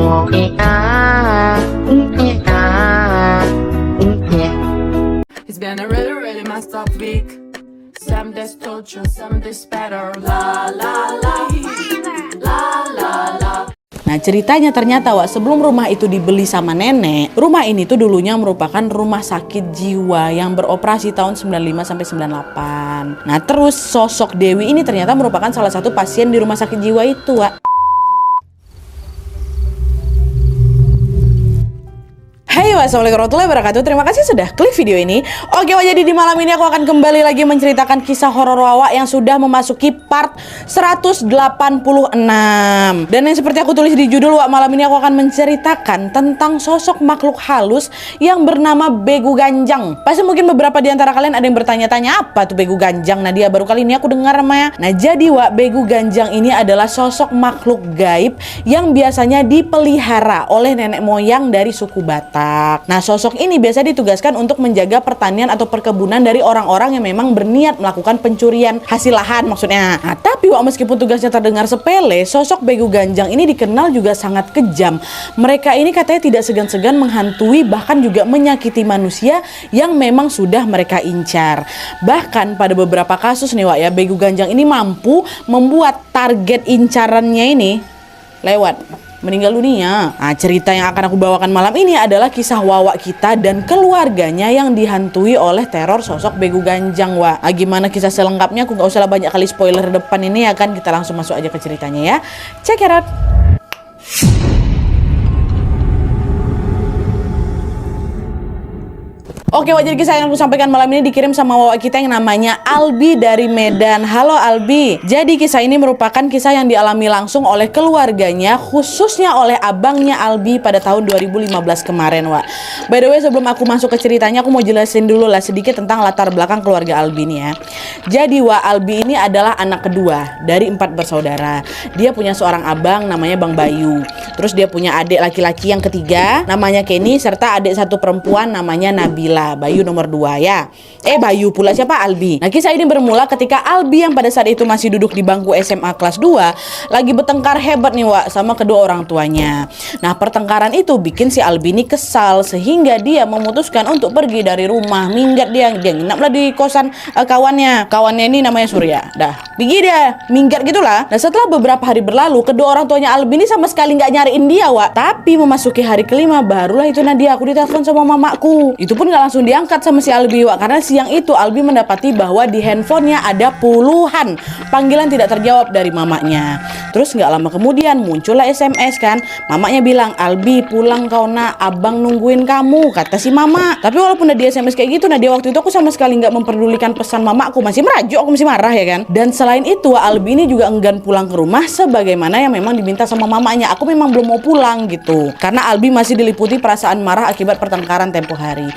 It's been a really, really messed up week. Some days torture, some days better. La la la, la la la. Nah ceritanya ternyata Wak, sebelum rumah itu dibeli sama nenek, rumah ini tuh dulunya merupakan rumah sakit jiwa yang beroperasi tahun 95 sampai 98. Nah terus sosok Dewi ini ternyata merupakan salah satu pasien di rumah sakit jiwa itu Wak. Hai wassalamualaikum warahmatullahi wabarakatuh. Terima kasih sudah klik video ini. Oke Wak, jadi di malam ini aku akan kembali lagi menceritakan kisah horor Wak yang sudah memasuki part 186. Dan yang seperti aku tulis di judul Wak, malam ini aku akan menceritakan tentang sosok makhluk halus yang bernama Begu Ganjang. Pasti mungkin beberapa di antara kalian ada yang bertanya-tanya apa tuh Begu Ganjang. Nah dia baru kali ini aku dengar namanya. Nah jadi Wak, Begu Ganjang ini adalah sosok makhluk gaib yang biasanya dipelihara oleh nenek moyang dari suku Batak. Nah sosok ini biasa ditugaskan untuk menjaga pertanian atau perkebunan dari orang-orang yang memang berniat melakukan pencurian hasil lahan maksudnya. Nah tapi Wak, meskipun tugasnya terdengar sepele, sosok Begu Ganjang ini dikenal juga sangat kejam. Mereka ini katanya tidak segan-segan menghantui bahkan juga menyakiti manusia yang memang sudah mereka incar. Bahkan pada beberapa kasus nih Wak ya, Begu Ganjang ini mampu membuat target incarannya ini lewat meninggal dunia. Nah, cerita yang akan aku bawakan malam ini adalah kisah Wawak kita dan keluarganya yang dihantui oleh teror sosok Begu Ganjang Wak. Nah, gimana kisah selengkapnya? Aku gak usah banyak kali spoiler depan ini ya kan. Kita langsung masuk aja ke ceritanya ya. Check it out. Oke Wak, jadi kisah yang aku sampaikan malam ini dikirim sama Wawak kita yang namanya Albi dari Medan. Halo Albi. Jadi kisah ini merupakan kisah yang dialami langsung oleh keluarganya, khususnya oleh abangnya Albi pada tahun 2015 kemarin Wak. By the way, sebelum aku masuk ke ceritanya, aku mau jelasin dulu lah sedikit tentang latar belakang keluarga Albi ini ya. Jadi Wak, Albi ini adalah anak kedua dari 4 bersaudara. Dia punya seorang abang namanya Bang Bayu. Terus dia punya adik laki-laki yang ketiga namanya Kenny, serta adik satu perempuan namanya Nabila. Bayu nomor 2 ya. Bayu pula siapa? Albi. Nah kisah ini bermula ketika Albi yang pada saat itu masih duduk di bangku SMA kelas 2 lagi bertengkar hebat nih Wak sama kedua orang tuanya. Nah pertengkaran itu bikin si Albi ini kesal sehingga dia memutuskan untuk pergi dari rumah, minggat dia nginaplah di kosan kawannya ini namanya Surya. Dah pergi dia minggat gitulah. Nah setelah beberapa hari berlalu, kedua orang tuanya Albi ini sama sekali nggak nyariin dia Wak. Tapi memasuki hari kelima barulah itu Nadia aku ditelepon sama mamaku. Itu pun nggak langsung diangkat sama si Albi Wak, karena siang itu Albi mendapati bahwa di handphonenya ada puluhan panggilan tidak terjawab dari mamanya. Terus nggak lama kemudian muncullah SMS kan, mamanya bilang, Albi pulang kau nak, abang nungguin kamu, kata si mama. Tapi walaupun udah di SMS kayak gitu, Nadia waktu itu aku sama sekali nggak memperdulikan pesan mamaku, masih merajuk, aku masih marah ya kan. Dan selain itu Albi ini juga enggan pulang ke rumah sebagaimana yang memang diminta sama mamanya. Aku memang belum mau pulang gitu, karena Albi masih diliputi perasaan marah akibat pertengkaran tempo hari.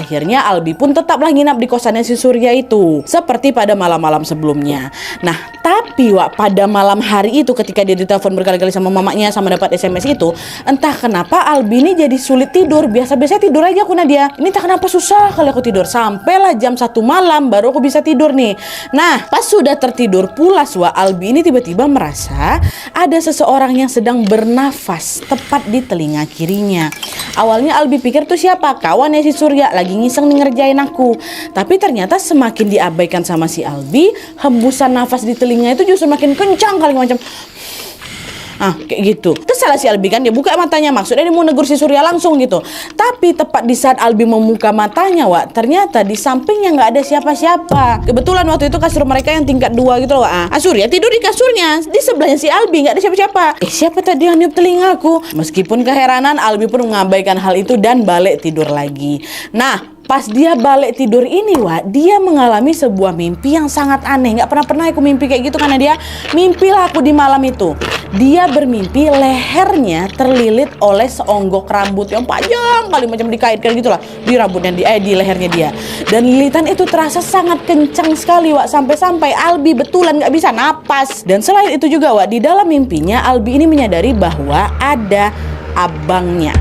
Akhirnya Albi pun tetaplah nginap di kosannya si Surya itu, seperti pada malam-malam sebelumnya. Nah tapi Wak, pada malam hari itu ketika dia ditelepon berkali-kali sama mamanya sama dapat SMS itu, entah kenapa Albi ini jadi sulit tidur. Biasa-biasa tidur aja aku Nadia, ini tak kenapa susah kali aku tidur. Sampailah jam 1 malam baru aku bisa tidur nih. Nah pas sudah tertidur pulas Wak, Albi ini tiba-tiba merasa ada seseorang yang sedang bernafas tepat di telinga kirinya. Awalnya Albi pikir tuh siapa? Kawannya si Surya lagi ngiseng nih ngerjain aku. Tapi ternyata semakin diabaikan sama si Albi, hembusan nafas di telinga itu justru makin kencang kali macam kayak gitu. Kesal si Albi kan, dia buka matanya, maksudnya dia mau negur si Surya langsung gitu. Tapi tepat di saat Albi membuka matanya Wak, ternyata di sampingnya nggak ada siapa-siapa. Kebetulan waktu itu kasur mereka yang tingkat 2 gitu loh Wak. Surya tidur di kasurnya, di sebelahnya si Albi nggak ada siapa-siapa. Siapa tadi yang niup telingaku? Meskipun keheranan, Albi pun mengabaikan hal itu dan balik tidur lagi. Nah pas dia balik tidur ini Wak, dia mengalami sebuah mimpi yang sangat aneh. Nggak pernah aku mimpi kayak gitu karena dia mimpilah aku di malam itu. Dia bermimpi lehernya terlilit oleh seonggok rambut yang panjang kali macam dikaitkan gitulah di rambutnya di lehernya dia. Dan lilitan itu terasa sangat kencang sekali Wak, sampai-sampai Albi betulan nggak bisa napas. Dan selain itu juga Wak, di dalam mimpinya Albi ini menyadari bahwa ada abangnya,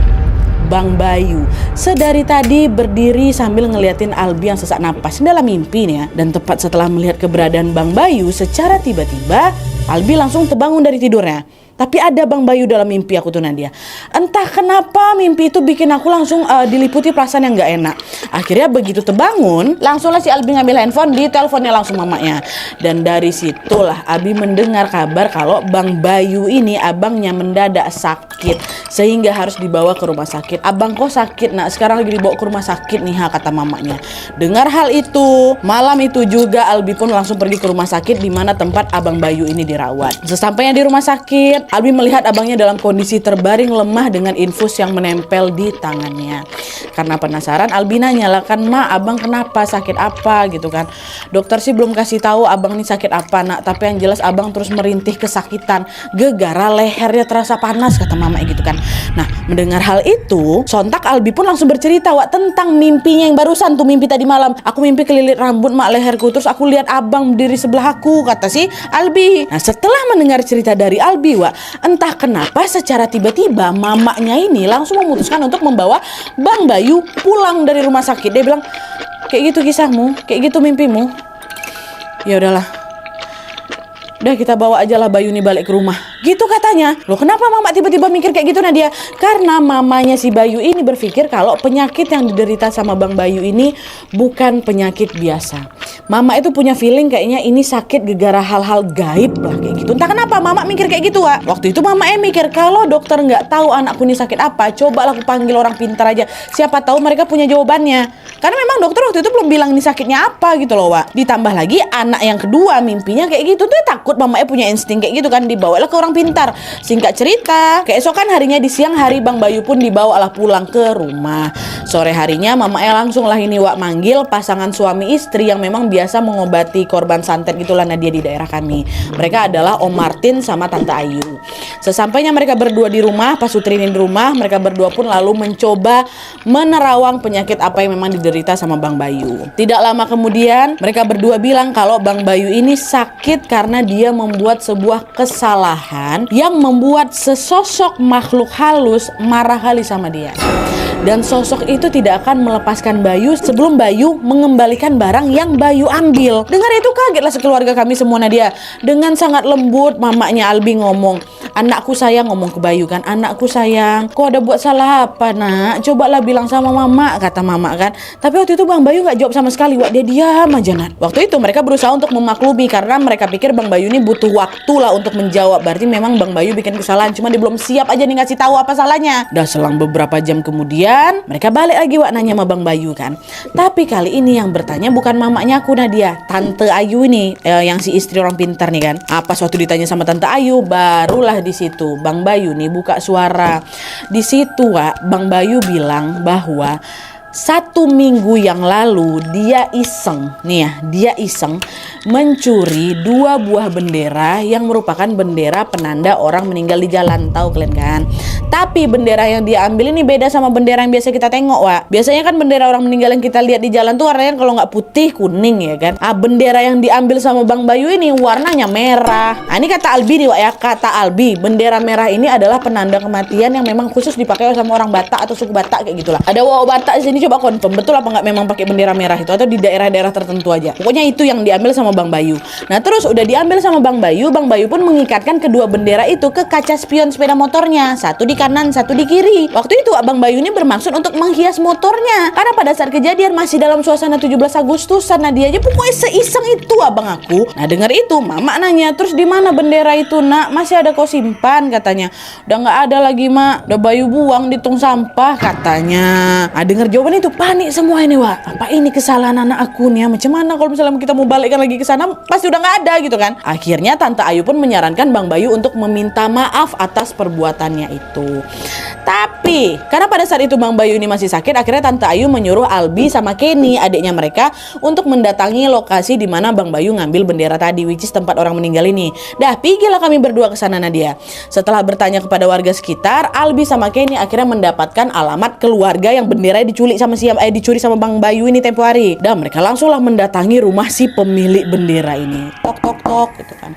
Bang Bayu, sedari tadi berdiri sambil ngeliatin Albi yang sesak napas dalam mimpi nih ya. Dan tepat setelah melihat keberadaan Bang Bayu, secara tiba-tiba Albi langsung terbangun dari tidurnya. Tapi ada Bang Bayu dalam mimpi aku tuh Nadia. Entah kenapa mimpi itu bikin aku langsung diliputi perasaan yang gak enak. Akhirnya begitu terbangun, langsunglah si Albi ngambil handphone, di teleponnya langsung mamanya. Dan dari situlah Abi mendengar kabar kalau Bang Bayu ini abangnya mendadak sakit, sehingga harus dibawa ke rumah sakit. Abang kok sakit nak, sekarang lagi dibawa ke rumah sakit nih kata mamanya. Dengar hal itu, malam itu juga Albi pun langsung pergi ke rumah sakit di mana tempat Abang Bayu ini dirawat. Sesampainya di rumah sakit, Albi melihat abangnya dalam kondisi terbaring lemah dengan infus yang menempel di tangannya. Karena penasaran, Albi nanya lah kan, "Ma, abang kenapa? Sakit apa?" gitu kan. Dokter sih belum kasih tahu abang ini sakit apa nak, tapi yang jelas abang terus merintih kesakitan, gegara lehernya terasa panas kata mama gitu kan. Nah, mendengar hal itu, sontak Albi pun langsung bercerita tentang mimpinya yang barusan tuh, mimpi tadi malam. "Aku mimpi kelilit rambut mak leherku, terus aku lihat abang berdiri sebelah aku," kata si Albi. Nah, setelah mendengar cerita dari Albi, entah kenapa secara tiba-tiba mamanya ini langsung memutuskan untuk membawa Bang Bayu pulang dari rumah sakit. Dia bilang, "Kayak gitu kisahmu, kayak gitu mimpimu. Ya udahlah. Udah kita bawa aja lah Bayu ini balik ke rumah." Gitu katanya. Loh, kenapa mama tiba-tiba mikir kayak gitu Nadia? Karena mamanya si Bayu ini berpikir kalau penyakit yang diderita sama Bang Bayu ini bukan penyakit biasa. Mama itu punya feeling kayaknya ini sakit gegara hal-hal gaib lah kayak gitu. Entah kenapa mama mikir kayak gitu Waktu itu mama mikir kalau dokter nggak tahu anakku ini sakit apa, cobalah aku panggil orang pintar aja. Siapa tahu mereka punya jawabannya. Karena memang dokter waktu itu belum bilang ini sakitnya apa gitu loh Ditambah lagi anak yang kedua mimpinya kayak gitu tuh, takut mamanya punya insting kayak gitu kan, dibawalah ke orang pintar. Singkat cerita, keesokan harinya di siang hari Bang Bayu pun dibawalah pulang ke rumah. Sore harinya mamanya langsung lah ini manggil pasangan suami istri yang memang biasa mengobati korban santet gitulah Nadia di daerah kami. Mereka adalah Om Martin sama Tante Ayu. Sesampainya mereka berdua di rumah, pas Sutri ini di rumah, mereka berdua pun lalu mencoba menerawang penyakit apa yang memang diderita sama Bang Bayu. Tidak lama kemudian mereka berdua bilang kalau Bang Bayu ini sakit karena dia membuat sebuah kesalahan yang membuat sesosok makhluk halus marah kali sama dia. Dan sosok itu tidak akan melepaskan Bayu sebelum Bayu mengembalikan barang yang Bayu ambil. Dengar itu kagetlah sekeluarga kami semua Nadia. Dengan sangat lembut mamanya Albi ngomong, "Anakku sayang," ngomong ke Bayu kan, "Anakku sayang, kau ada buat salah apa nak? Cobalah bilang sama mama," kata mama kan. Tapi waktu itu Bang Bayu gak jawab sama sekali dia diam aja Nat. Waktu itu mereka berusaha untuk memaklumi karena mereka pikir Bang Bayu ini butuh waktu lah untuk menjawab. Berarti memang Bang Bayu bikin kesalahan, cuma dia belum siap aja nih ngasih tahu apa salahnya. Udah selang beberapa jam kemudian mereka balik lagi nanya sama Bang Bayu kan. Tapi kali ini yang bertanya bukan mamanya aku Nadia, Tante Ayu ini yang si istri orang pintar nih kan. Pas waktu ditanya sama Tante Ayu, barulah di situ Bang Bayu nih buka suara. Di situ Bang Bayu bilang bahwa 1 minggu yang lalu dia iseng mencuri 2 buah bendera yang merupakan bendera penanda orang meninggal di jalan, tahu kalian kan? Tapi bendera yang dia ambil ini beda sama bendera yang biasa kita tengok Biasanya kan bendera orang meninggal yang kita lihat di jalan tuh warnanya kalau nggak putih kuning ya kan. Bendera yang diambil sama Bang Bayu ini warnanya merah. Ini kata Albi nih kata Albi, bendera merah ini adalah penanda kematian yang memang khusus dipakai sama orang Batak atau suku Batak kayak gitulah. Ada Batak di sini, coba confirm betul apa nggak memang pakai bendera merah itu atau di daerah-daerah tertentu aja. Pokoknya itu yang diambil sama Bang Bayu. Nah terus udah diambil sama Bang Bayu pun mengikatkan kedua bendera itu ke kaca spion sepeda motornya, satu di kanan satu di kiri. Waktu itu Bang Bayu ini bermaksud untuk menghias motornya karena pada saat kejadian masih dalam suasana 17 Agustusan. Nah dia aja pokoknya seiseng itu abang aku. Nah dengar itu mama nanya, "Terus di mana bendera itu nak? Masih ada kau simpan?" katanya. "Udah nggak ada lagi mak, udah Bayu buang di tong sampah," katanya. Dengar jawaban itu panik semua ini apa ini kesalahan anak aku nih macam mana kalau misalnya kita mau balikkan lagi ke sana pasti udah nggak ada gitu kan. Akhirnya Tante Ayu pun menyarankan Bang Bayu untuk meminta maaf atas perbuatannya itu. Tapi karena pada saat itu Bang Bayu ini masih sakit, akhirnya Tante Ayu menyuruh Albi sama Kenny adiknya mereka untuk mendatangi lokasi di mana Bang Bayu ngambil bendera tadi, which is tempat orang meninggal ini. Dah pergilah kami berdua ke sana Nadia. Setelah bertanya kepada warga sekitar, Albi sama Kenny akhirnya mendapatkan alamat keluarga yang benderanya dicuri sama Bang Bayu ini tempo hari. Dan mereka langsunglah mendatangi rumah si pemilik bendera ini. Tok tok tok gitu kan.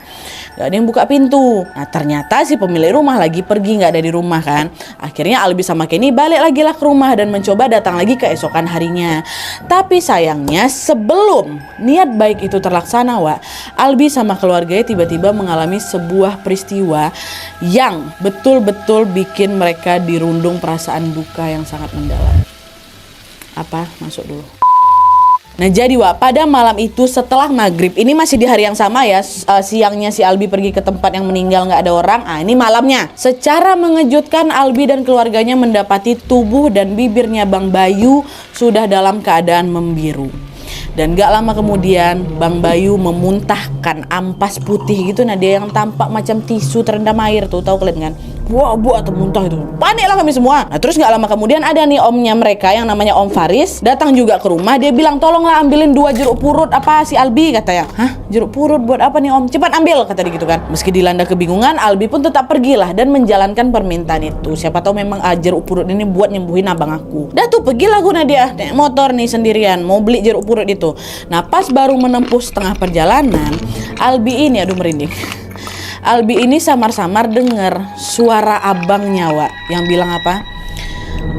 Gak ada yang buka pintu. Nah ternyata si pemilik rumah lagi pergi, gak ada di rumah kan. Akhirnya Albi sama Kenny balik lagi lah ke rumah dan mencoba datang lagi keesokan harinya. Tapi sayangnya sebelum niat baik itu terlaksana, Wak, Albi sama keluarganya tiba-tiba mengalami sebuah peristiwa yang betul-betul bikin mereka dirundung perasaan duka yang sangat mendalam. Apa? Masuk dulu. Nah jadi Wak, pada malam itu setelah maghrib, ini masih di hari yang sama ya, siangnya si Albi pergi ke tempat yang meninggal gak ada orang. Ini malamnya, secara mengejutkan Albi dan keluarganya mendapati tubuh dan bibirnya Bang Bayu sudah dalam keadaan membiru. Dan gak lama kemudian Bang Bayu memuntahkan ampas putih gitu. Nah dia yang tampak macam tisu terendam air tuh, tahu kalian kan? Buah atau muntah itu. Panik lah kami semua. Nah terus gak lama kemudian ada nih omnya mereka yang namanya Om Faris datang juga ke rumah. Dia bilang tolonglah ambilin 2 jeruk purut apa si Albi, katanya. Hah? Jeruk purut buat apa nih Om? Cepat ambil, kata dia gitu kan. Meski dilanda kebingungan, Albi pun tetap pergilah dan menjalankan permintaan itu. Siapa tahu memang jeruk purut ini buat nyembuhin abang aku. Dah tuh pergilah guna dia naik motor nih sendirian mau beli jeruk purut itu. Nah pas baru menempuh setengah perjalanan, Albi ini, aduh merinding, Albi ini samar-samar dengar suara abangnya, Wak, yang bilang apa?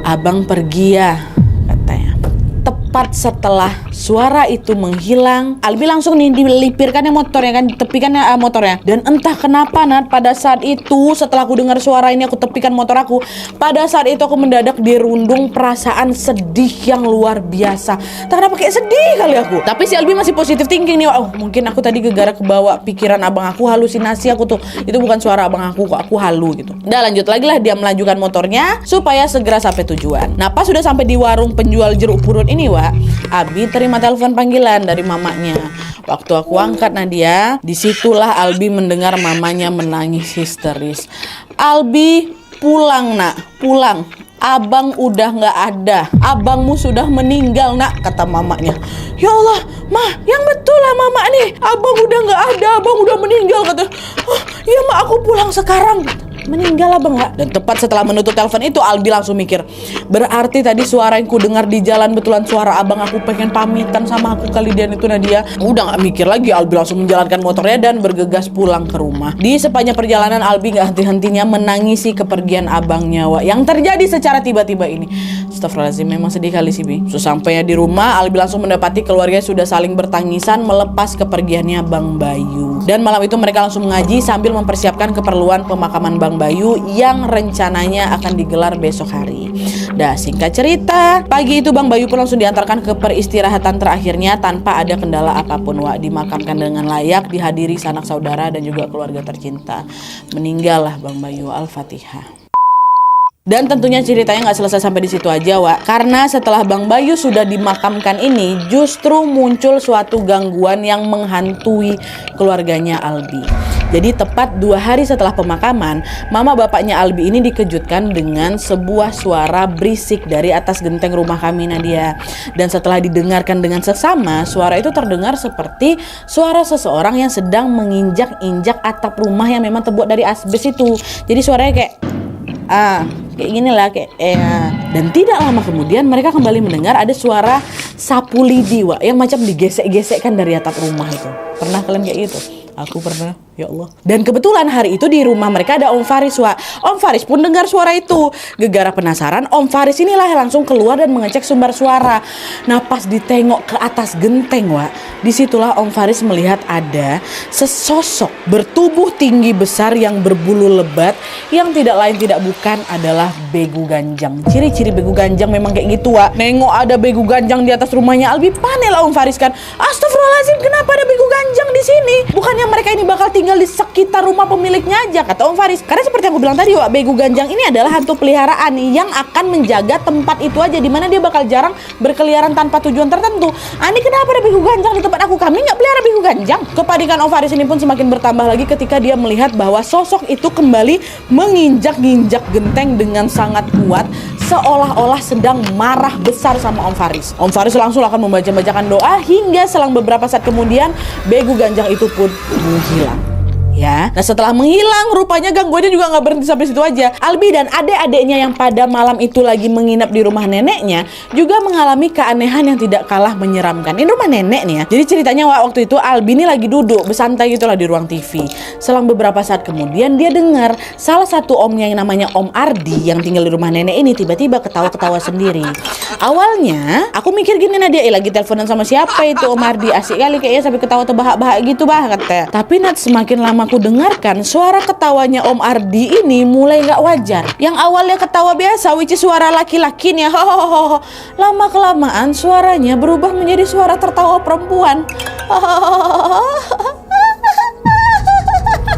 Abang pergi ya, katanya. Tepat setelah suara itu menghilang, Albi langsung nih dilipirkannya motornya kan, ditepikannya motornya. Dan entah kenapa Nat, pada saat itu setelah aku dengar suara ini, aku tepikan motor aku. Pada saat itu aku mendadak dirundung perasaan sedih yang luar biasa. Tak kenapa kayak sedih kali aku. Tapi si Albi masih positif thinking nih. Oh mungkin aku tadi gegara kebawa pikiran abang aku, halusinasi aku tuh. Itu bukan suara abang aku kok, aku halu gitu. Udah lanjut lagi lah dia melanjutkan motornya supaya segera sampai tujuan. Nah pas sudah sampai di warung penjual jeruk purut ini, Wak, Albi terima telepon panggilan dari mamanya. Waktu aku angkat Nadia, disitulah Albi mendengar mamanya menangis histeris. Albi, pulang nak, pulang. Abang udah nggak ada, abangmu sudah meninggal nak, kata mamanya. Ya Allah, Ma, yang betul lah mama nih, abang udah nggak ada, abang udah meninggal, kata. Oh, iya Ma, aku pulang sekarang. Meninggal abang nggak? Dan tepat setelah menutup telepon itu, Albi langsung mikir, berarti tadi suara yang ku dengar di jalan betulan suara abang aku pengen pamitan sama aku kali dia itu Nadia. Udah nggak mikir lagi, Albi langsung menjalankan motornya dan bergegas pulang ke rumah. Di sepanjang perjalanan Albi nggak henti-hentinya menangisi kepergian abangnya, Wak, yang terjadi secara tiba-tiba ini. Astagfirullahaladzim, memang sedih kali sih Bi. Sesampainya di rumah, Albi langsung mendapati keluarga sudah saling bertangisan melepas kepergiannya Bang Bayu. Dan malam itu mereka langsung mengaji sambil mempersiapkan keperluan pemakaman Bang Bayu yang rencananya akan digelar besok hari. Dah singkat cerita, pagi itu Bang Bayu pun langsung diantarkan ke peristirahatan terakhirnya tanpa ada kendala apapun, Wak. Dimakamkan dengan layak, dihadiri sanak saudara dan juga keluarga tercinta. Meninggallah Bang Bayu. Al-Fatihah. Dan tentunya ceritanya nggak selesai sampai di situ aja, Wak. Karena setelah Bang Bayu sudah dimakamkan ini, justru muncul suatu gangguan yang menghantui keluarganya Albi. Jadi tepat 2 hari setelah pemakaman, mama bapaknya Albi ini dikejutkan dengan sebuah suara berisik dari atas genteng rumah kami, Nadia. Dan setelah didengarkan dengan seksama, suara itu terdengar seperti suara seseorang yang sedang menginjak-injak atap rumah yang memang terbuat dari asbes itu. Jadi suaranya kayak kayak gini lah, kayak Dan tidak lama kemudian mereka kembali mendengar ada suara sapu lidi, Wak, yang macam digesek-gesekkan dari atap rumah itu. Pernah kalian kayak gitu? Aku pernah, ya Allah. Dan kebetulan hari itu di rumah mereka ada Om Faris, Wak. Om Faris pun dengar suara itu. Gegara penasaran, Om Faris inilah yang langsung keluar dan mengecek sumber suara. Nah pas ditengok ke atas genteng, Wak, disitulah Om Faris melihat ada sesosok bertubuh tinggi besar yang berbulu lebat, yang tidak lain tidak bukan adalah Begu Ganjang. Ciri-ciri Begu Ganjang memang kayak gitu, Wak. Nengok ada Begu Ganjang di atas rumahnya Albi, panik lah Om Faris kan. Astagfirullahaladzim, kenapa ada Begu Ganjang di sini? Bukannya mereka ini bakal tinggal di sekitar rumah pemiliknya aja, kata Om Faris. Karena seperti yang aku bilang tadi, Wak, Begu Ganjang ini adalah hantu peliharaan yang akan menjaga tempat itu aja, dimana dia bakal jarang berkeliaran tanpa tujuan tertentu. Ini kenapa ada Begu Ganjang di tempat aku? Kami nggak pelihara Begu Ganjang. Kepanikan Om Faris ini pun semakin bertambah lagi ketika dia melihat bahwa sosok itu kembali menginjak-injak genteng dengan sangat kuat, seolah-olah sedang marah besar sama Om Faris. Om Faris langsung akan membacakan doa hingga selang beberapa saat kemudian Begu Ganjang itu pun menghilang. ya. Nah setelah menghilang, rupanya gangguannya juga nggak berhenti sampai situ aja. Albi dan adik-adiknya yang pada malam itu lagi menginap di rumah neneknya juga mengalami keanehan yang tidak kalah menyeramkan. Ini rumah nenek nih ya. Jadi ceritanya waktu itu Albi ini lagi duduk bersantai gitulah di ruang TV. Selang beberapa saat kemudian dia dengar salah satu omnya yang namanya Om Ardi yang tinggal di rumah nenek ini tiba-tiba ketawa-ketawa sendiri. Awalnya aku mikir gini, nah dia lagi teleponan sama siapa itu Om Ardi, asik kali kayaknya sampai ketawa terbahak-bahak gitu katanya. Tapi semakin lama aku dengarkan suara ketawanya Om Ardi ini mulai gak wajar. Yang awalnya ketawa biasa, which is suara laki-laki nih, lama kelamaan suaranya berubah menjadi suara tertawa perempuan.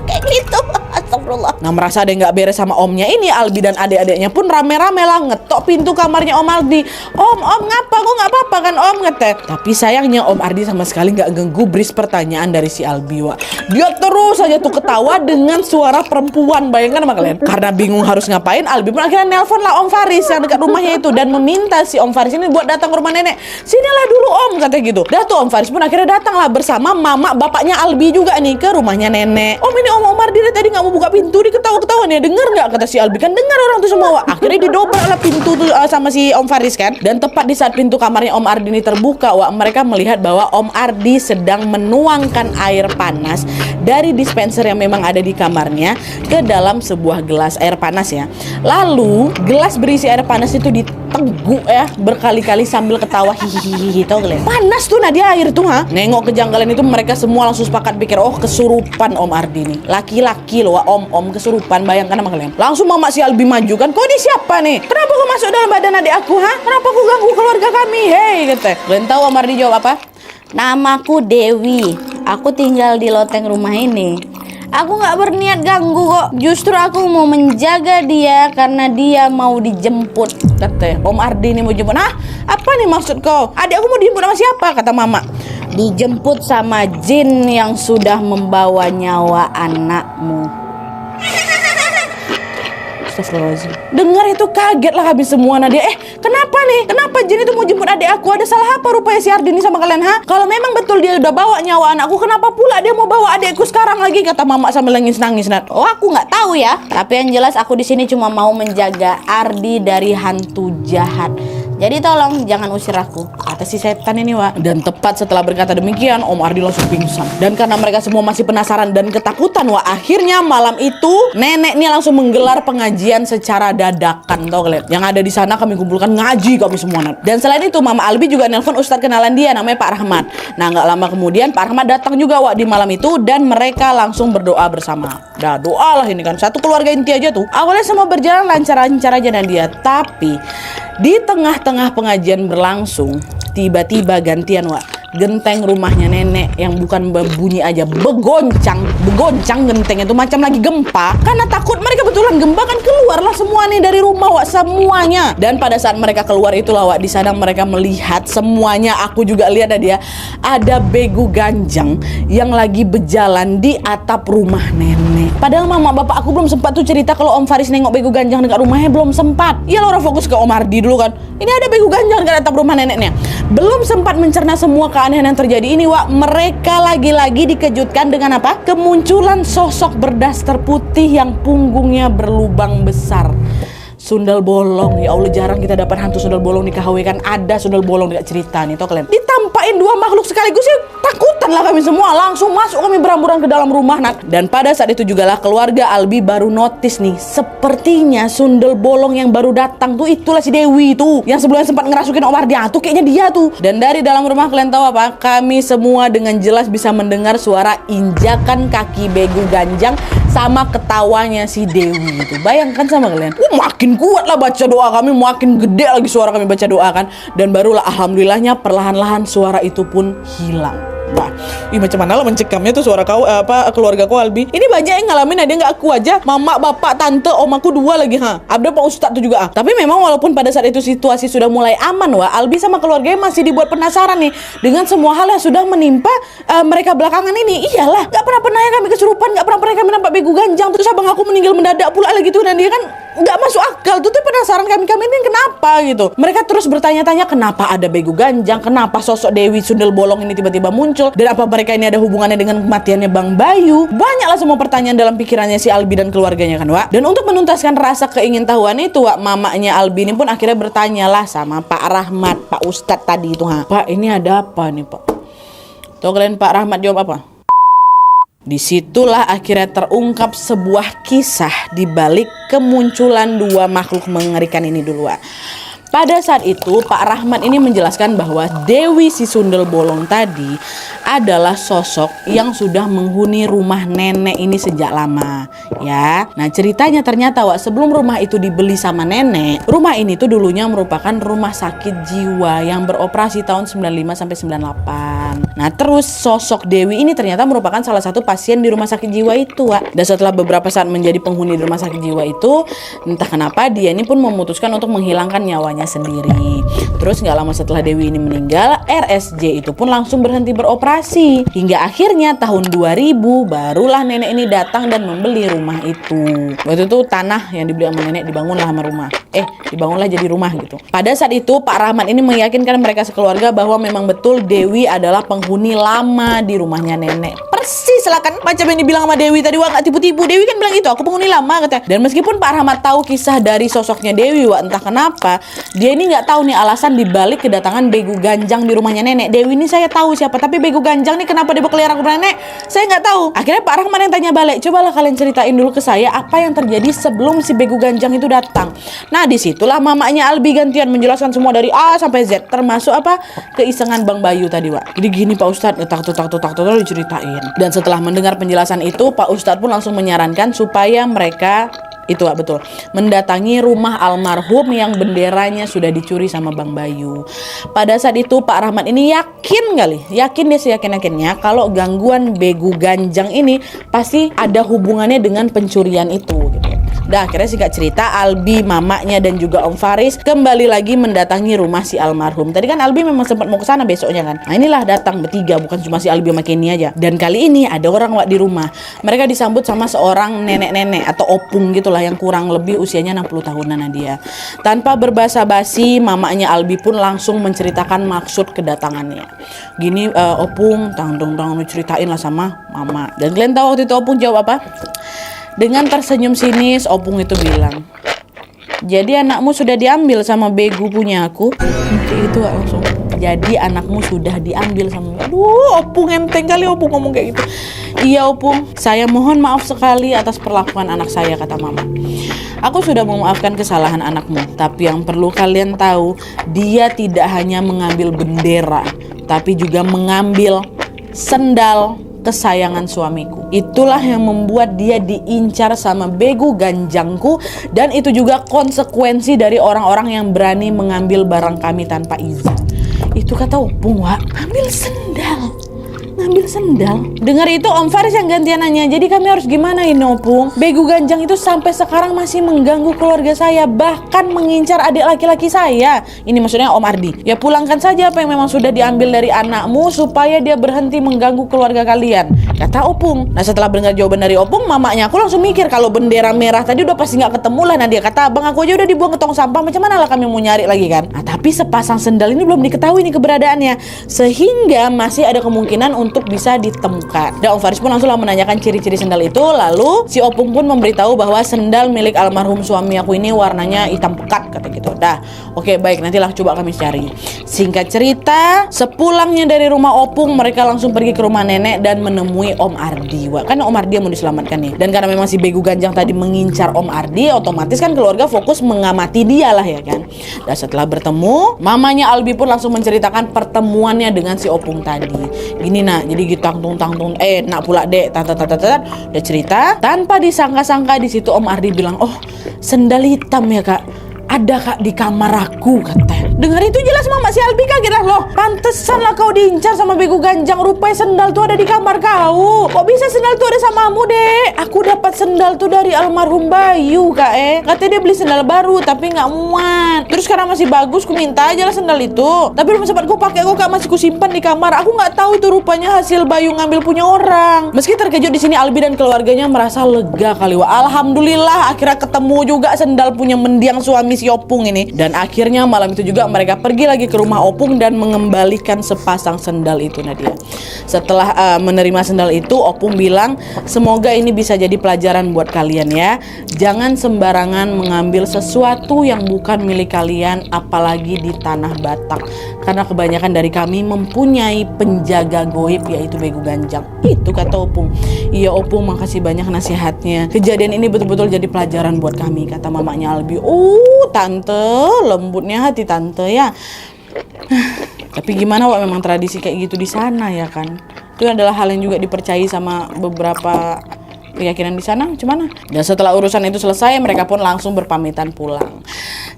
Kayak gitu. Astagfirullah. Nah merasa ada yang gak beres sama omnya ini, Albi dan adik-adiknya pun rame-rame lah ngetok pintu kamarnya Om Ardi. Om ngapa? Kok gak apa-apa kan Om, ngetek. Tapi sayangnya Om Ardi sama sekali gak menggubris pertanyaan dari si Albi. Dia terus aja tuh ketawa dengan suara perempuan. Bayangkan sama kalian. Karena bingung harus ngapain, Albi pun akhirnya nelpon lah Om Faris yang dekat rumahnya itu dan meminta si Om Faris ini buat datang ke rumah nenek. Sinilah dulu Om, katanya gitu. Dah tuh Om Faris pun akhirnya datang lah bersama mama bapaknya Albi juga nih ke rumahnya nenek. Om, ini Om Ardi tadi gak mau buka pintu, dia ketawa-ketawa nih. Dengar nggak kata si Albi? Kan dengar orang tuh semua. Akhirnya didobrak lah pintu tuh sama si Om Faris kan. Dan tepat di saat pintu kamarnya Om Ardi ini terbuka, mereka melihat bahwa Om Ardi sedang menuangkan air panas dari dispenser yang memang ada di kamarnya ke dalam sebuah gelas air panas ya. Lalu gelas berisi air panas itu diteguk ya berkali-kali sambil ketawa hihihi tau kalian. Panas tuh dia air tuh Nengok kejanggalan itu mereka semua langsung sepakat pikir, oh kesurupan Om Ardi nih. Laki-laki loh om kesurupan, bayangkan sama kalian. Langsung mama si Albi maju kan, kok ini siapa nih? Kenapa kau masuk dalam badan adik aku Kenapa kau ganggu keluarga kami? Hei kata. Kalian tahu Om Ardi jawab apa? Namaku Dewi, aku tinggal di loteng rumah ini. Aku gak berniat ganggu kok. Justru aku mau menjaga dia karena dia mau dijemput. Kata Om Ardi ini mau jemput. Apa nih maksud kau? Adik aku mau dijemput sama siapa? Kata mama. Dijemput sama jin yang sudah membawa nyawa anakmu. Dengar itu kaget lah habis semua Nadia. Kenapa nih? Kenapa jin itu mau jemput adik aku? Ada salah apa rupanya si Ardi ini sama kalian Kalau memang betul dia udah bawa nyawa anakku, kenapa pula dia mau bawa adikku sekarang lagi? Kata mama sambil nangis-nangis. Oh aku nggak tahu ya. Tapi yang jelas aku di sini cuma mau menjaga Ardi dari hantu jahat. Jadi tolong jangan usir aku, kata si setan ini Dan tepat setelah berkata demikian, Om Ardi langsung pingsan. Dan karena mereka semua masih penasaran dan ketakutan akhirnya malam itu nenek ini langsung menggelar pengajian secara dadakan tau kalian. Yang ada di sana kami kumpulkan ngaji kami semua. Dan selain itu Mama Albi juga nelpon ustadz kenalan dia namanya Pak Rahmat. Nah nggak lama kemudian Pak Rahmat datang juga di malam itu dan mereka langsung berdoa bersama. Doa lah ini kan satu keluarga inti aja tuh. Awalnya semua berjalan lancar-lancar aja Nadia. Tapi di tengah-tengah pengajian berlangsung, tiba-tiba gantian genteng rumahnya nenek yang bukan berbunyi aja begoncang genteng itu macam lagi gempa. Karena takut mereka betulan gempa kan keluarlah semua nih dari rumah semuanya. Dan pada saat mereka keluar itulah di sana mereka melihat semuanya, aku juga lihat ada begu ganjang yang lagi berjalan di atap rumah nenek. Padahal mama bapak aku belum sempat tuh cerita kalau Om Faris nengok begu ganjang dekat rumahnya, belum sempat. Ya orang fokus ke Om Ardi dulu kan. Ini ada begu ganjang dekat atap rumah neneknya. Belum sempat mencerna semua keanehan yang terjadi ini mereka lagi-lagi dikejutkan dengan apa? Kemunculan sosok berdaster putih yang punggungnya berlubang besar. Sundal bolong, ya Allah jarang kita dapat hantu sundal bolong di KHW kan. Ada sundal bolong dekat cerita nih, tau kalian. Ditampain dua makhluk sekaligus ya takutan lah kami semua. Langsung masuk kami beramburan ke dalam rumah Dan pada saat itu juga lah keluarga Albi baru notice nih, sepertinya sundal bolong yang baru datang tuh itulah si Dewi tuh yang sebelumnya sempat ngerasukin Om Ardi tuh kayaknya dia tuh. Dan dari dalam rumah kalian tahu apa? Kami semua dengan jelas bisa mendengar suara injakan kaki begu ganjang sama ketawanya si Dewi itu. Bayangkan sama kalian. Makin kuat lah baca doa kami, makin gede lagi suara kami baca doa kan. Dan barulah alhamdulillahnya perlahan-lahan suara itu pun hilang. Macam mana lah mencekamnya tuh suara kau keluarga kau Albi. Ini banyak yang ngalamin, ada nggak aku aja, mama, bapak, tante, om aku dua lagi ada Pak Ustadz tuh juga Tapi memang walaupun pada saat itu situasi sudah mulai aman Albi sama keluarganya masih dibuat penasaran nih dengan semua hal yang sudah menimpa mereka belakangan ini. Iyalah, nggak pernah ya kami kesurupan, nggak pernah kami nampak begu ganjang, terus abang aku meninggal mendadak pula lagi tuh. Dan dia kan nggak masuk akal tuh penasaran kami ini kenapa gitu. Mereka terus bertanya-tanya kenapa ada Begu Ganjang, kenapa sosok Dewi Sundel Bolong ini tiba-tiba muncul, dan apa mereka ini ada hubungannya dengan kematiannya Bang Bayu. Banyaklah semua pertanyaan dalam pikirannya si Albi dan keluarganya kan Wak. Dan untuk menuntaskan rasa keingintahuan itu Wak, mamanya Albi ini pun akhirnya bertanyalah sama Pak Rahmat, Pak Ustadz tadi itu. Pak, ini ada apa nih Pak? Tuh kalian Pak Rahmat jawab apa? Disitulah akhirnya terungkap sebuah kisah di balik kemunculan dua makhluk mengerikan ini dulu. Pada saat itu Pak Rahmat ini menjelaskan bahwa Dewi si Sundel Bolong tadi adalah sosok yang sudah menghuni rumah nenek ini sejak lama ya. Nah ceritanya ternyata Wak, sebelum rumah itu dibeli sama nenek, rumah ini tuh dulunya merupakan rumah sakit jiwa yang beroperasi tahun 95 sampai 98. Nah terus sosok Dewi ini ternyata merupakan salah satu pasien di rumah sakit jiwa itu Wak. Dan setelah beberapa saat menjadi penghuni di rumah sakit jiwa itu, entah kenapa dia ini pun memutuskan untuk menghilangkan nyawanya sendiri. Terus nggak lama setelah Dewi ini meninggal, RSJ itu pun langsung berhenti beroperasi. Hingga akhirnya tahun 2000 barulah nenek ini datang dan membeli rumah itu. Waktu itu tanah yang dibeli sama nenek dibangunlah sama rumah. Dibangunlah jadi rumah gitu. Pada saat itu Pak Rahmat ini meyakinkan mereka sekeluarga bahwa memang betul Dewi adalah penghuni lama di rumahnya nenek. Persis lah kan macam yang dibilang sama Dewi tadi Wak, gak tipu-tipu. Dewi kan bilang itu, aku penghuni lama katanya. Dan meskipun Pak Rahmat tahu kisah dari sosoknya Dewi Wak, entah kenapa dia ini nggak tahu nih alasan dibalik kedatangan Begu Ganjang di rumahnya nenek. Dewi ini saya tahu siapa, tapi Begu Ganjang nih kenapa dia berkeliaran ke rumah nenek, saya nggak tahu. Akhirnya Pak Rahmat yang tanya balik, cobalah kalian ceritain dulu ke saya apa yang terjadi sebelum si Begu Ganjang itu datang. Nah disitulah mamanya Albi gantian menjelaskan semua dari A sampai Z, termasuk apa keisengan Bang Bayu tadi Wak. Jadi gini Pak Ustadz, tak diceritain. Dan setelah mendengar penjelasan itu, Pak Ustadz pun langsung menyarankan supaya mereka itu Wak, betul, mendatangi rumah almarhum yang benderanya sudah dicuri sama Bang Bayu. Pada saat itu Pak Rahmat ini yakin dia seyakin-yakinnya kalau gangguan Begu Ganjang ini pasti ada hubungannya dengan pencurian itu gitu. Dan akhirnya singkat cerita Albi, mamanya dan juga Om Faris kembali lagi mendatangi rumah si almarhum. Tadi kan Albi memang sempat mau ke sana besoknya kan. Nah inilah datang bertiga, bukan cuma si Albi sama Kenny aja. Dan kali ini ada orang Wak di rumah. Mereka disambut sama seorang nenek-nenek atau opung gitulah yang kurang lebih usianya 60 tahunan dia. Tanpa berbasa-basi, mamanya Albi pun langsung menceritakan maksud kedatangannya. Gini opung, tang ceritain lah sama mama. Dan kalian tahu waktu itu opung jawab apa? Dengan tersenyum sinis, opung itu bilang, jadi anakmu sudah diambil sama Begu punya aku. Itu langsung, jadi anakmu sudah diambil sama. Aduh, opung enteng kali opung ngomong kayak gitu. Iya opung, saya mohon maaf sekali atas perlakuan anak saya, kata mama. Aku sudah memaafkan kesalahan anakmu, tapi yang perlu kalian tahu, dia tidak hanya mengambil bendera, tapi juga mengambil sendal kesayangan suamiku. Itulah yang membuat dia diincar sama Begu Ganjangku, dan itu juga konsekuensi dari orang-orang yang berani mengambil barang kami tanpa izin. Itu kata opung Wak, ngambil sendal. Dengar itu Om Faris yang gantian nanya, jadi kami harus gimana ini opung? Begu Ganjang itu sampai sekarang masih mengganggu keluarga saya, bahkan mengincar adik laki-laki saya. Ini maksudnya Om Ardi. Ya pulangkan saja apa yang memang sudah diambil dari anakmu supaya dia berhenti mengganggu keluarga kalian, kata opung. Nah setelah mendengar jawaban dari opung, mamanya aku langsung mikir kalau bendera merah tadi udah pasti nggak ketemu lah. Nah dia kata, abang aku aja udah dibuang ke tong sampah, macam mana lah kami mau nyari lagi kan? Nah tapi sepasang sendal ini belum diketahui nih keberadaannya, sehingga masih ada kemungkinan untuk bisa ditemukan. Dan Om Faris pun langsung menanyakan ciri-ciri sendal itu. Lalu si opung pun memberitahu bahwa sendal milik almarhum suami aku ini warnanya hitam pekat, kata gitu. Dah, oke baik, nantilah coba kami cari. Singkat cerita, sepulangnya dari rumah opung, mereka langsung pergi ke rumah nenek dan menemui Om Ardi. Wah, kan Om Ardi yang mau diselamatkan nih. Dan karena memang si Begu Ganjang tadi mengincar Om Ardi, otomatis kan keluarga fokus mengamati dia lah ya kan. Dan setelah bertemu, mamanya Albi pun langsung menceritakan pertemuannya dengan si opung tadi. Gini nak, jadi gitu tangtung nak pula dek udah cerita. Tanpa disangka-sangka di situ Om Ardi bilang, oh sendal hitam ya kak. ada kak di kamar aku, katanya. Dengar itu jelas mama si Albi kaget lah, loh pantesan lah kau diincar sama bego ganjang, rupanya sendal tuh ada di kamar kau. Kok bisa sendal tuh ada samamu, Dek? Aku dapat sendal tuh dari almarhum Bayu, kak. Katanya dia beli sendal baru tapi nggak muat. Terus karena masih bagus, ku minta aja lah sendal itu. Tapi belum sempat ku pakai, kok kak masih ku simpan di kamar. Aku nggak tahu itu rupanya hasil Bayu ngambil punya orang. Meski terkejut di sini, Albi dan keluarganya merasa lega kali, wah. Alhamdulillah akhirnya ketemu juga sendal punya mendiang suami si Opung ini. Dan akhirnya malam itu juga mereka pergi lagi ke rumah Opung dan mengembalikan sepasang sendal itu, Nadia. Setelah menerima sendal itu, Opung bilang, semoga ini bisa jadi pelajaran buat kalian ya. Jangan sembarangan mengambil sesuatu yang bukan milik kalian, apalagi di tanah Batak. Karena kebanyakan dari kami mempunyai penjaga goib, yaitu bego ganjang. Itu kata Opung. Iya Opung, makasih banyak nasihatnya. Kejadian ini betul-betul jadi pelajaran buat kami, kata mamanya Albi. Tante, lembutnya hati tante ya. Tapi gimana Wak, memang tradisi kayak gitu di sana ya kan. Itu adalah hal yang juga dipercayai sama beberapa keyakinan di sana. Gimana? Dan setelah urusan itu selesai, mereka pun langsung berpamitan pulang.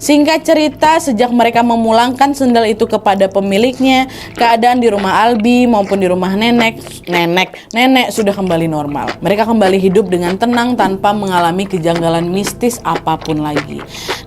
Singkat cerita, sejak mereka memulangkan sendal itu kepada pemiliknya, keadaan di rumah Albi maupun di rumah nenek sudah kembali normal. Mereka kembali hidup dengan tenang tanpa mengalami kejanggalan mistis apapun lagi.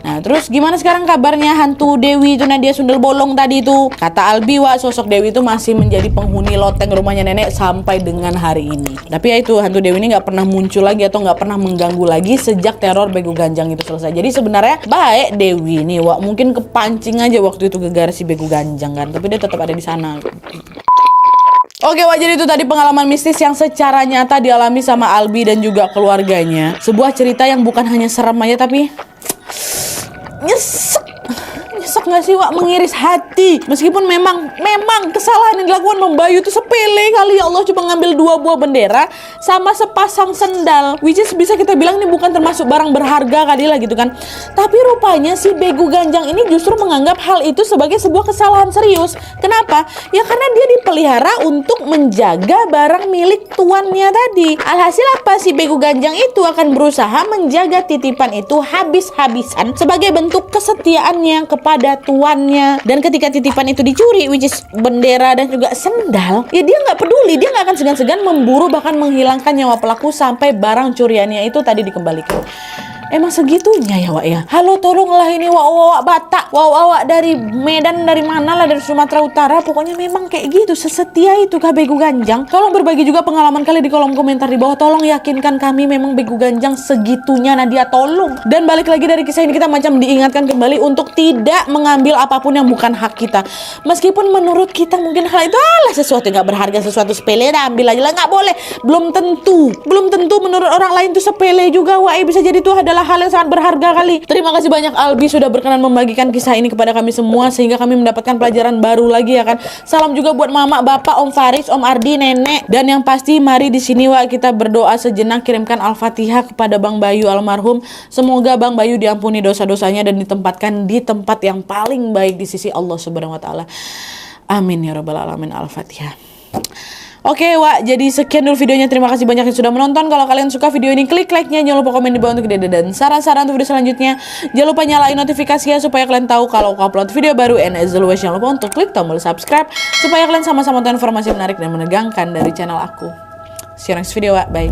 Nah, terus gimana sekarang kabarnya hantu Dewi itu, Nadia Sundel Bolong tadi itu? Kata Albi, Wak, sosok Dewi itu masih menjadi penghuni loteng rumahnya nenek sampai dengan hari ini. Tapi ya itu, hantu Dewi ini nggak pernah muncul lagi atau nggak pernah mengganggu lagi sejak teror bego ganjang itu selesai. Jadi sebenarnya baik Dewi ini, Wak, mungkin kepancing aja waktu itu gara-gara si bego ganjang kan, tapi dia tetap ada di sana. Oke Wak, jadi itu tadi pengalaman mistis yang secara nyata dialami sama Albi dan juga keluarganya. Sebuah cerita yang bukan hanya serem aja tapi nyesek gak sih Wak, mengiris hati. Meskipun memang kesalahan yang dilakukan Bang Bayu itu sepele kali, ya Allah, cuma ngambil 2 buah bendera sama sepasang sendal, which is bisa kita bilang ini bukan termasuk barang berharga kali lah gitu kan. Tapi rupanya si bego ganjang ini justru menganggap hal itu sebagai sebuah kesalahan serius. Kenapa? Ya karena dia dipelihara untuk menjaga barang milik tuannya tadi. Alhasil apa? Si bego ganjang itu akan berusaha menjaga titipan itu habis-habisan sebagai bentuk kesetiaannya kepada tuannya. Dan ketika titipan itu dicuri, which is bendera dan juga sendal, ya dia nggak peduli, dia nggak akan segan-segan memburu bahkan menghilangkan nyawa pelaku sampai barang curiannya itu tadi dikembalikan. Emang segitunya ya Wak ya. Halo, tolonglah ini Wak Batak, Wak dari Medan, dari mana lah, dari Sumatera Utara, pokoknya memang kayak gitu, sesetia itu kah bego ganjang. Tolong berbagi juga pengalaman kalian di kolom komentar di bawah. Tolong yakinkan kami memang bego ganjang segitunya, Nadia, tolong. Dan balik lagi dari kisah ini, kita macam diingatkan kembali untuk tidak mengambil apapun yang bukan hak kita. Meskipun menurut kita mungkin hal itu sesuatu yang gak berharga, sesuatu sepele, dah ambil aja lah, nggak boleh. Belum tentu menurut orang lain tuh sepele juga Wak, bisa jadi itu adalah hal yang sangat berharga kali. Terima kasih banyak Albi sudah berkenan membagikan kisah ini kepada kami semua sehingga kami mendapatkan pelajaran baru lagi ya kan. Salam juga buat mama, bapak, Om Faris, Om Ardi, nenek, dan yang pasti mari di sini Wak kita berdoa sejenak, kirimkan Al-Fatihah kepada Bang Bayu almarhum. Semoga Bang Bayu diampuni dosa-dosanya dan ditempatkan di tempat yang paling baik di sisi Allah Subhanahu wa taala. Amin ya rabbal alamin. Al-Fatihah. Oke Wak, jadi sekian dulu videonya. Terima kasih banyak yang sudah menonton. Kalau kalian suka video ini, klik like-nya. Jangan lupa komen di bawah untuk ide dan saran-saran untuk video selanjutnya. Jangan lupa nyalain notifikasinya supaya kalian tahu kalau aku upload video baru. And as always, jangan lupa untuk klik tombol subscribe supaya kalian sama-sama tahu informasi menarik dan menegangkan dari channel aku. See you next video Wak, bye.